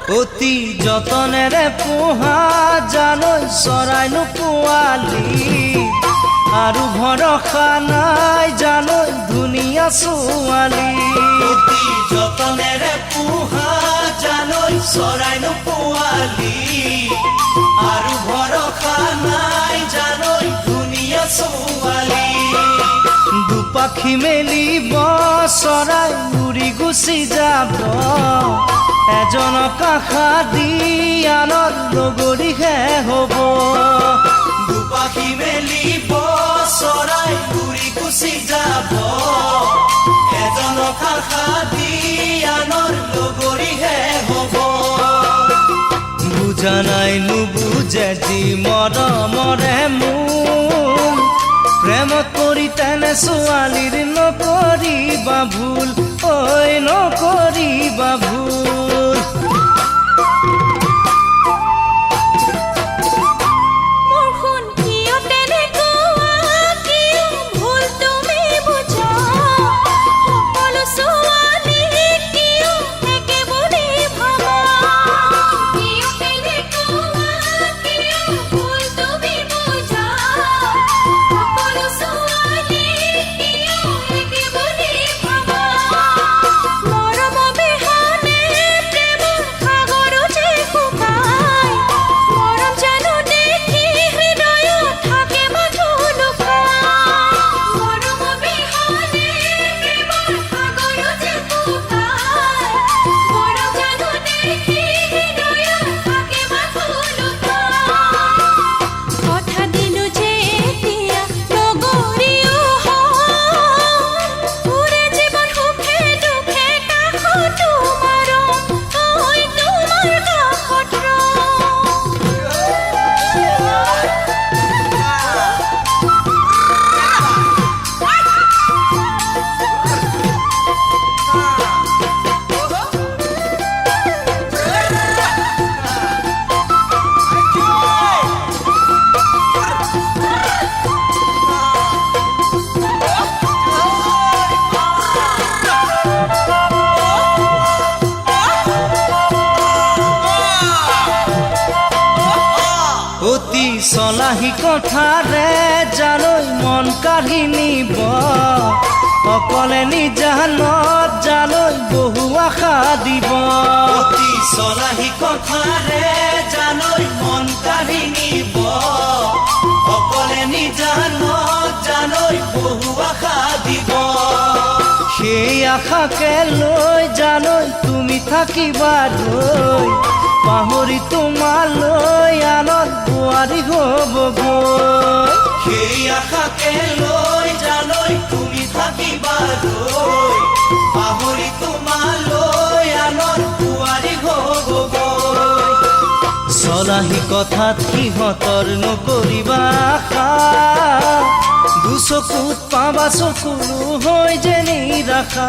অতি যতনেৰে পোহা জানৈ চৰাইনো পোৱালি আৰু ভৰসা নাই জানৈ ধুনীয়া ছোৱালী অতি যতনেৰে পোহা জানৈ চৰাইনো পোৱালি আৰু ভৰসা নাই জানৈ ধুনীয়া ছোৱালী দুপাখি মেলিব চৰাই উৰি গুচি যাব এজনক আশা দি আনৰ লগৰীহে হ'ব দুপাখি মেলিব চৰাই উৰি গুচি যাব এজনক আশা দি আনৰ লগৰীহে হ'ব বুজা নাই নুবুজে যি মৰমৰে মোৰ প্ৰেমত পৰি তেনে ছোৱালীৰ নকৰিবা ভুল ঐ নকৰিবা ভুল অতি চলাহী কথাৰে জানৈ মন কাঢ়ি নিব অকলে নিজানত জানৈ বহু আশা দিব অতি চলাহী কথাৰে জানৈ মন কাঢ়ি নিব অকলে নিজানত জানৈ বহু আশা দিব সেই আশাকে লৈ জানৈ তুমি থাকিবা ৰৈ পাহৰি তোমালৈ আনত বোৱাৰী হ'বগৈ সেই আশাকে লৈ জানৈ তুমি থাকিবা ৰৈ পাহৰি তোমালৈ আনত বোৱাৰী হ'বগৈ চলাহী কথাত সিহঁতৰ নকৰিবা আশা দুচকুত পাবা চকুলো হৈ যে নিৰাশা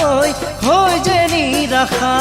ঐ হৈ যে নিৰাশা